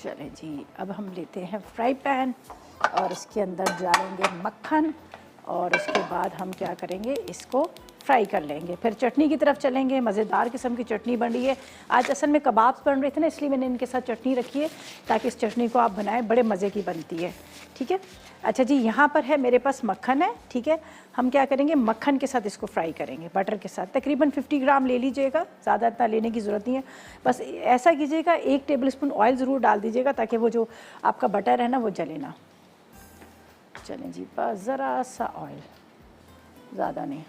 चलें जी, अब हम लेते हैं फ्राई पैन और इसके अंदर डालेंगे मक्खन और उसके बाद हम क्या करेंगे, इसको फ्राई कर लेंगे। फिर चटनी की तरफ चलेंगे। मज़ेदार किस्म की चटनी बन रही है। आज असल में कबाब बन रहे थे ना, इसलिए मैंने इनके साथ चटनी रखी है ताकि इस चटनी को आप बनाएं, बड़े मज़े की बनती है। ठीक है, अच्छा जी, यहाँ पर है मेरे पास मक्खन है। ठीक है, हम क्या करेंगे, मक्खन के साथ इसको फ्राई करेंगे, बटर के साथ। तकरीबन 50 ग्राम ले लीजिएगा, ज़्यादा इतना लेने की ज़रूरत नहीं है। बस ऐसा कीजिएगा, 1 टेबलस्पून ऑयल ज़रूर डाल दीजिएगा ताकि वो जो आपका बटर है ना वो जले ना। चलें जी, बस ज़रा सा ऑयल, ज़्यादा नहीं।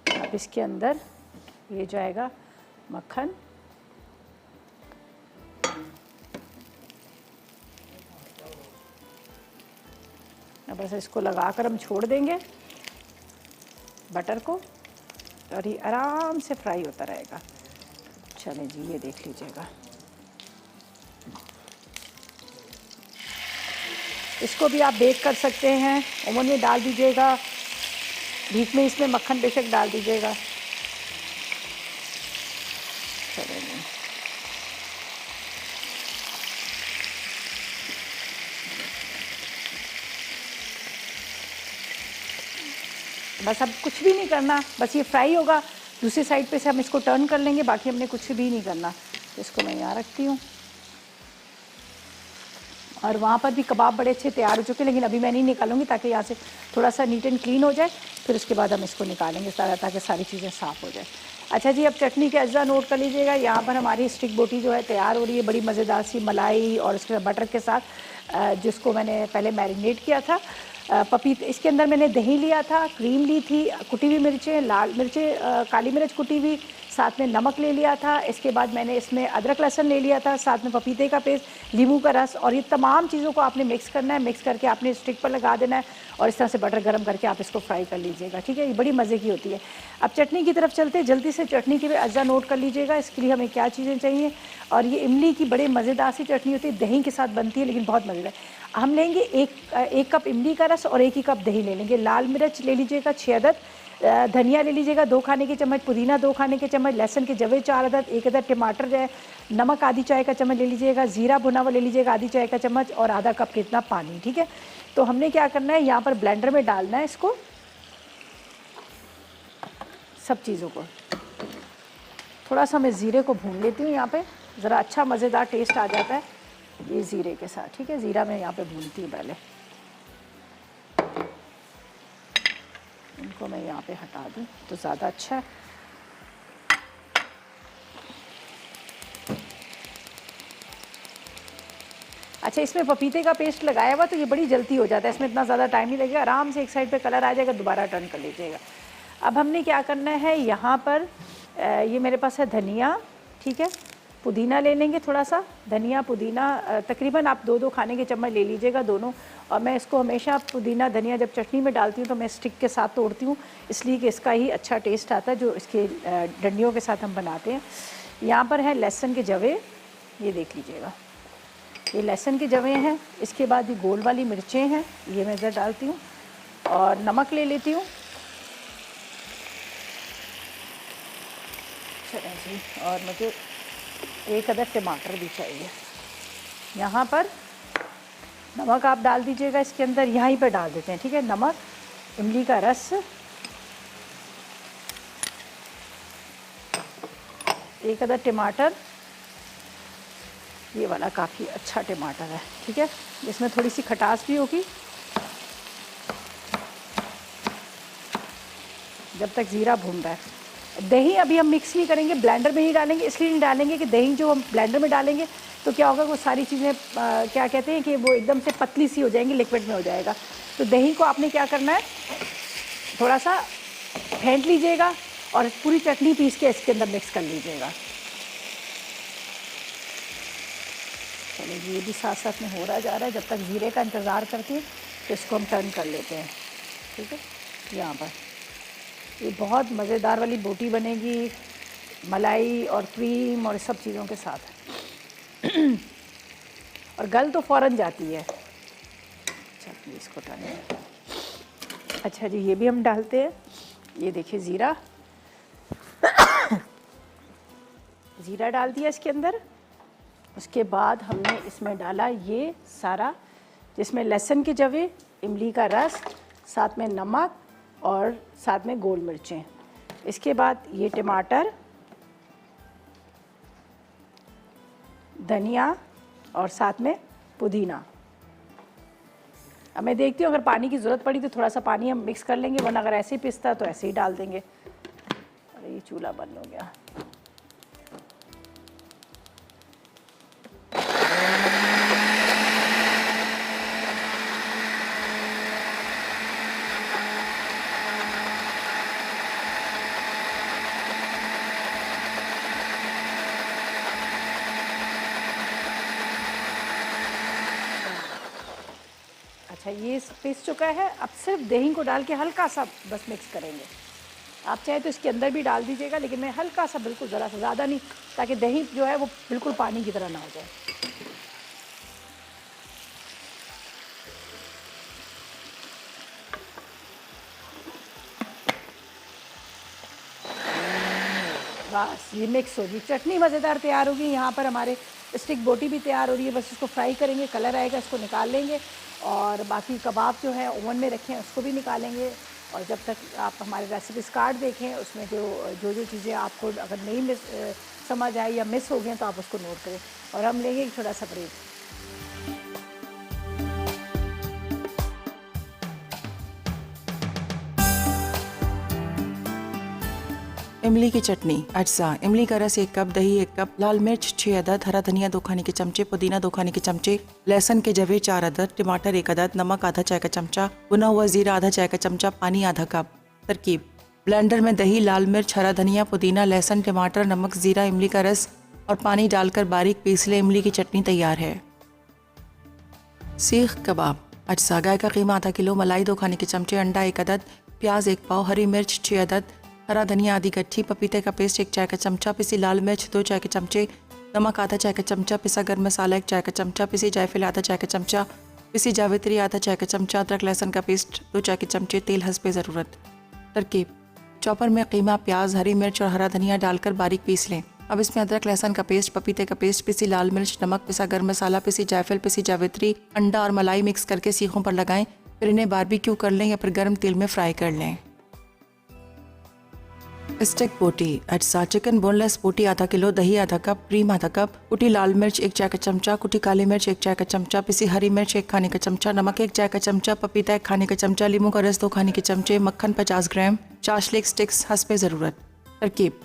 अब इसके अंदर ये जाएगा मक्खन। अब बस इसको लगाकर हम छोड़ देंगे बटर को, और ये आराम से फ्राई होता रहेगा। चलें जी, ये देख लीजिएगा। इसको भी आप बेक कर सकते हैं, ओवन में डाल दीजिएगा, बीच में इसमें मक्खन बेशक डाल दीजिएगा। चलें जी, बस अब कुछ भी नहीं करना, बस ये फ्राई होगा। दूसरी साइड पे से हम इसको टर्न कर लेंगे, बाकी हमने कुछ भी नहीं करना। तो इसको मैं यहाँ रखती हूँ, और वहाँ पर भी कबाब बड़े अच्छे तैयार हो चुके हैं, लेकिन अभी मैं नहीं निकालूंगी ताकि यहाँ से थोड़ा सा नीट एंड क्लीन हो जाए। फिर उसके बाद हम इसको निकालेंगे ताकि सारी चीज़ें साफ़ हो जाए। अच्छा जी, अब चटनी के अज्जा नोट कर लीजिएगा। यहाँ पर हमारी स्टिक बोटी जो है तैयार हो रही है, बड़ी मज़ेदार सी मलाई और उसके बटर के साथ, जिसको मैंने पहले मैरिनेट किया था। पपीते, इसके अंदर मैंने दही लिया था, क्रीम ली थी, कुटी हुई मिर्चें, लाल मिर्चें, काली मिर्च कुटी हुई, साथ में नमक ले लिया था। इसके बाद मैंने इसमें अदरक लहसुन ले लिया था, साथ में पपीते का पेस्ट, नींबू का रस, और ये तमाम चीज़ों को आपने मिक्स करना है। मिक्स करके आपने स्टिक पर लगा देना है और इस तरह से बटर गर्म करके आप इसको फ्राई कर लीजिएगा। ठीक है, ये बड़ी मज़े की होती है। अब चटनी की तरफ चलते हैं, जल्दी से चटनी के भी अज्जा नोट कर लीजिएगा। इसके लिए हमें क्या चीज़ें चाहिए, और ये इमली की बड़े मज़ेदार सी चटनी होती है, दही के साथ बनती है, लेकिन बहुत मज़ेदार। हम लेंगे एक कप इमली का रस और 1 ही कप दही ले लेंगे। लाल मिर्च ले लीजिएगा 6 अदद, धनिया ले लीजिएगा 2 खाने के चम्मच, पुदीना 2 खाने के चम्मच, लहसुन के जवे 4 अदद, 1 अदद टमाटर जो है, नमक आधी चाय का चम्मच ले लीजिएगा, ज़ीरा भुना हुआ ले लीजिएगा आधी चाय का चम्मच, और आधा कप कितना पानी। ठीक है, तो हमने क्या करना है, यहाँ पर ब्लेंडर में डालना है इसको, सब चीज़ों को। थोड़ा सा मैं ज़ीरे को भून लेती हूँ यहाँ पे, ज़रा अच्छा मज़ेदार टेस्ट आ जाता है ये ज़ीरे के साथ। ठीक है, ज़ीरा मैं यहाँ पे भूनती हूँ पहले, इनको मैं यहाँ पे हटा दूँ तो ज़्यादा अच्छा है। अच्छा, इसमें पपीते का पेस्ट लगाया हुआ तो ये बड़ी जल्दी हो जाता है, इसमें इतना ज़्यादा टाइम नहीं लगेगा, आराम से एक साइड पे कलर आ जाएगा, दोबारा टर्न कर लीजिएगा। अब हमने क्या करना है, यहाँ पर ये मेरे पास है धनिया, ठीक है, पुदीना ले लेंगे थोड़ा सा, धनिया पुदीना तकरीबन आप 2-2 खाने के चम्मच ले लीजिएगा दोनों। और मैं इसको हमेशा पुदीना धनिया जब चटनी में डालती हूँ तो मैं स्टिक के साथ तोड़ती हूँ, इसलिए कि इसका ही अच्छा टेस्ट आता है जो इसके डंडियों के साथ हम बनाते हैं। यहाँ पर है लहसुन के जवे, ये देख लीजिएगा, ये लहसुन के जवे हैं। इसके बाद ये गोल वाली मिर्चें हैं, ये मैं इधर डालती हूँ, और नमक ले लेती हूँ। चलें जी, और मुझे 1 अदद टमाटर भी चाहिए। यहाँ पर नमक आप डाल दीजिएगा इसके अंदर, यहीं पर डाल देते हैं। ठीक है, नमक, इमली का रस, 1 अदद टमाटर, ये वाला काफ़ी अच्छा टमाटर है। ठीक है, इसमें थोड़ी सी खटास भी होगी जब तक ज़ीरा भून रहा है। दही अभी हम मिक्स नहीं करेंगे, ब्लेंडर में ही डालेंगे, इसलिए नहीं डालेंगे कि दही जो हम ब्लेंडर में डालेंगे तो क्या होगा, वो सारी चीज़ें क्या कहते हैं कि वो एकदम से पतली सी हो जाएंगी, लिक्विड में हो जाएगा। तो दही को आपने क्या करना है, थोड़ा सा फेंट लीजिएगा और पूरी चटनी पीस के इसके अंदर मिक्स कर लीजिएगा। चलिए, ये भी साथ साथ में हो रहा जा रहा है। जब तक ज़ीरे का इंतज़ार करते हैं तो इसको हम टर्न कर लेते हैं। ठीक है, यहाँ पर ये बहुत मज़ेदार वाली बोटी बनेगी, मलाई और क्रीम और सब चीज़ों के साथ और गल तो फ़ौरन जाती है। चलिए इसको डालें। अच्छा जी, ये भी हम डालते हैं, ये देखिए ज़ीरा ज़ीरा डाल दिया इसके अंदर। उसके बाद हमने इसमें डाला ये सारा, जिसमें लहसुन के जवे, इमली का रस, साथ में नमक और साथ में गोल मिर्चें। इसके बाद ये टमाटर, धनिया और साथ में पुदीना। अब मैं देखती हूँ अगर पानी की ज़रूरत पड़ी तो थोड़ा सा पानी हम मिक्स कर लेंगे, वरना अगर ऐसे ही पिसता तो ऐसे ही डाल देंगे। अरे ये चूल्हा बंद हो गया। अच्छा ये पिस चुका है। अब सिर्फ दही को डाल के हल्का सा बस मिक्स करेंगे। आप चाहे तो इसके अंदर भी डाल दीजिएगा, लेकिन मैं हल्का सा, बिल्कुल ज़रा सा, ज़्यादा नहीं, ताकि दही जो है वो बिल्कुल पानी की तरह ना हो जाए। बस ये मिक्स होगी, चटनी मज़ेदार तैयार होगी। यहाँ पर हमारे स्टिक बोटी भी तैयार हो रही है। बस इसको फ्राई करेंगे, कलर आएगा, इसको निकाल लेंगे और बाकी कबाब जो है ओवन में रखे हैं उसको भी निकालेंगे। और जब तक आप हमारे रेसिपीज़ कार्ड देखें, उसमें जो चीज़ें आपको अगर नहीं समझ आई या मिस हो गई तो आप उसको नोट करें। और हम लेंगे एक छोटा सा ब्रेक। इमली की चटनी। अज्जा: इमली का रस 1 कप, दही 1 कप, लाल मिर्च 6 अदद, हरा धनिया 2 खाने के चमचे, पुदीना 2 खाने के चमचे, लहसुन के जवे 4 अदद, टमाटर 1 अदद, नमक आधा चाय का चमचा, भुना हुआ जीरा आधा चाय का चमचा, पानी आधा कप। तरकीब: ब्लेंडर में दही, लाल मिर्च, हरा धनिया, पुदीना, लहसुन, टमाटर, नमक, जीरा, इमली का रस और पानी डालकर बारीक पीस ले। इमली की चटनी तैयार है। सीख कबाब। अज्जा: गाय का कीमा आधा किलो, मलाई 2 खाने के चमचे, अंडा 1 अदद, प्याज 1 पाव, हरी मिर्च 6 अदद, हरा धनिया आधी गट्ठी, पपीते का पेस्ट 1 चाय का चमचा, पिसी लाल मिर्च 2 चाय के चमचे, नमक आधा चाय का चमचा, पिसा गर्म मसाला 1 चाय का चमचा, पिसी जायफल आधा चाय का चमचा, पिसी जावित्री आधा चाय का चमचा, अदरक लहसुन का पेस्ट 2 चाय के चमचे, तेल हस्बे ज़रूरत। तरकीब: चॉपर में कीमा, प्याज, हरी मिर्च और हरा धनिया डालकर बारीक पीस लें। अब इसमें अदरक लहसुन का पेस्ट, पपीते का पेस्ट, पिसी लाल मिर्च, नमक, पिसा गर्म मसाला, पिसी जायफल, पिसी जावित्री, अंडा और मलाई मिक्स करके सीखों पर लगाएं। फिर इन्हें बारबेक्यू कर लें या फिर गर्म तेल में फ्राई कर लें। स्टिक बोटी। अज्जा: चिकन बोनलेस बोटी आधा किलो, दही आधा कप, क्रीम आधा कप, कुटी लाल मिर्च 1 चाय का चमचा, कुटी काली मिर्च 1 चाय का चमचा, पिसी हरी मिर्च 1 खाने का चमचा, नमक 1 चाय का चमचा, पपीता 1 खाने का चमचा, लीमू का रस 2 खाने के चमचे, मक्खन 50 ग्राम, चाशलिक स्टिक्स हस्बे ज़रूरत। तरकीब: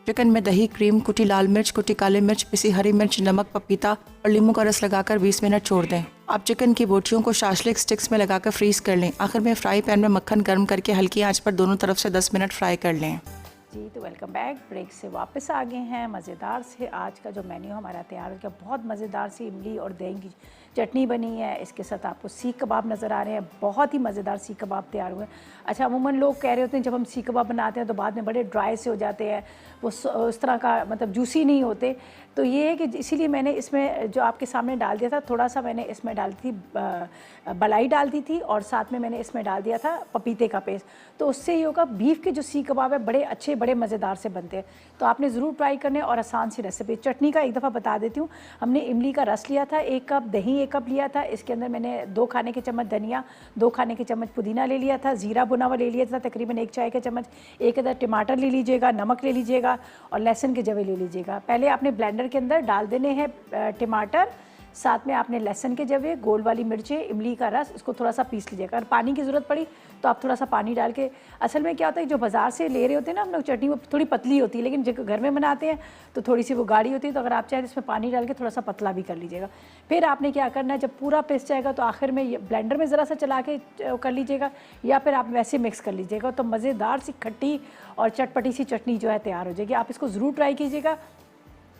चिकन में दही, क्रीम, कुटी लाल मिर्च, कुटी काली मिर्च, पिसी हरी मिर्च, नमक, पपीता और लीमू का रस लगाकर 20 मिनट छोड़ दें। आप चिकन की बोटियों को शाशलिक स्टिक्स में लगाकर फ्रीज कर लें। आखिर में फ्राई पैन में मक्खन गर्म करके हल्की आंच पर दोनों तरफ से 10 मिनट फ्राई कर लें। जी तो वेलकम बैक। ब्रेक से वापस आ गए हैं। मज़ेदार से आज का जो मेन्यू हमारा तैयार हो गया, बहुत मज़ेदार सी इमली और दही की चटनी बनी है। इसके साथ आपको सीख कबाब नज़र आ रहे हैं, बहुत ही मज़ेदार सीख कबाब तैयार हुए हैं। अच्छा, अमूमन लोग कह रहे होते हैं जब हम सीख कबाब बनाते हैं तो बाद में बड़े ड्राई से हो जाते हैं, वो उस तरह का मतलब जूसी नहीं होते। तो ये है कि इसीलिए मैंने इसमें जो आपके सामने डाल दिया था, थोड़ा सा मैंने इसमें डाली थी मलाई डाल दी थी और साथ में मैंने इसमें डाल दिया था पपीते का पेस्ट। तो उससे ये होगा बीफ के जो सीख कबाब है बड़े अच्छे, बड़े मज़ेदार से बनते हैं। तो आपने ज़रूर ट्राई करने और आसान सी रेसिपी। चटनी का एक दफ़ा बता देती हूँ। हमने इमली का रस लिया था 1 कप, दही 1 कप लिया था। इसके अंदर मैंने 2 खाने के चम्मच धनिया, 2 खाने के चम्मच पुदीना ले लिया था, जीरा भुना हुआ ले लिया था तकरीबन 1 चाय का चम्मच, 1 अदद टमाटर ले लीजिएगा, नमक ले लीजिएगा और लहसुन के जवे ले लीजिएगा। पहले आपने ब्लेंडर के अंदर डाल देने हैं टमाटर, साथ में आपने लहसुन के जवे, गोल वाली मिर्चें, इमली का रस, इसको थोड़ा सा पीस लीजिएगा। अगर पानी की ज़रूरत पड़ी तो आप थोड़ा सा पानी डाल के, असल में क्या होता है जो बाज़ार से ले रहे होते हैं ना हम लोग चटनी, वो थोड़ी पतली होती है, लेकिन जो घर में बनाते हैं तो थोड़ी सी वो गाढ़ी होती है। तो अगर आप चाहें तो इसमें पानी डाल के थोड़ा सा पतला भी कर लीजिएगा। फिर आपने क्या करना है, जब पूरा पिस जाएगा तो आखिर में ब्लेंडर में ज़रा सा चला के कर लीजिएगा या फिर आप वैसे मिक्स कर लीजिएगा। तो मज़ेदार सी खट्टी और चटपटी सी चटनी जो है तैयार हो जाएगी। आप इसको ज़रूर ट्राई कीजिएगा।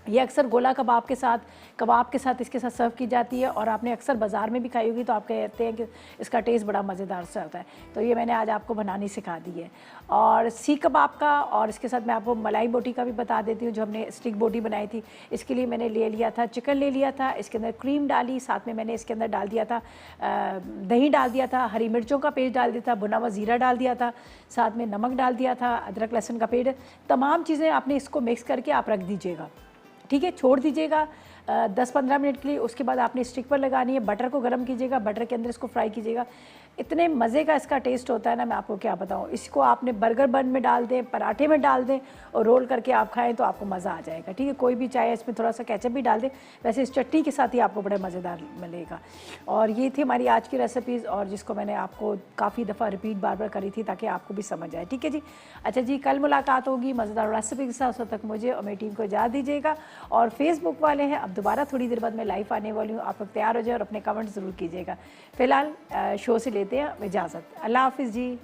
ये अक्सर गोला कबाब के साथ इसके साथ सर्व की जाती है और आपने अक्सर बाज़ार में भी खाई होगी। तो आप कहते हैं कि इसका टेस्ट बड़ा मज़ेदार सा होता है। तो ये मैंने आज आपको बनानी सिखा दी है। और सीख कबाब का और इसके साथ मैं आपको मलाई बोटी का भी बता देती हूँ। जो हमने स्टिक बोटी बनाई थी, इसके लिए मैंने ले लिया था चिकन, ले लिया था, इसके अंदर क्रीम डाली, साथ में मैंने इसके अंदर डाल दिया था दही डाल दिया था, हरी मिर्चों का पेस्ट डाल दिया था, भुना हुआ ज़ीरा डाल दिया था, साथ में नमक डाल दिया था, अदरक लहसुन का पेस्ट। तमाम चीज़ें आपने इसको मिक्स करके आप रख दीजिएगा, ठीक है, छोड़ दीजिएगा 10-15 मिनट के लिए। उसके बाद आपने स्टिक पर लगानी है, बटर को गर्म कीजिएगा, बटर के अंदर इसको फ्राई कीजिएगा। इतने मज़े का इसका टेस्ट होता है ना, मैं आपको क्या बताऊँ। इसको आपने बर्गर बन में डाल दें, पराठे में डाल दें और रोल करके आप खाएं तो आपको मज़ा आ जाएगा, ठीक है। कोई भी चाहे इसमें थोड़ा सा केचप भी डाल दें, वैसे इस चटनी के साथ ही आपको बड़ा मज़ेदार मिलेगा। और ये थी हमारी आज की रेसिपीज़, और जिसको मैंने आपको काफ़ी दफ़ा रिपीट बार बार करी थी ताकि आपको भी समझ आए, ठीक है जी। अच्छा जी, कल मुलाकात होगी मज़ेदार रेसिपी के साथ। तक मुझे और मेरी टीम को इजाज़त दीजिएगा। और फेसबुक वाले हैं, अब दोबारा थोड़ी देर बाद मैं लाइव आने वाली हूँ, आप लोग तैयार हो जाए और अपने कमेंट ज़रूर कीजिएगा। फ़िलहाल शो से लेते हैं इजाज़त। अल्लाह हाफ़िज़ जी।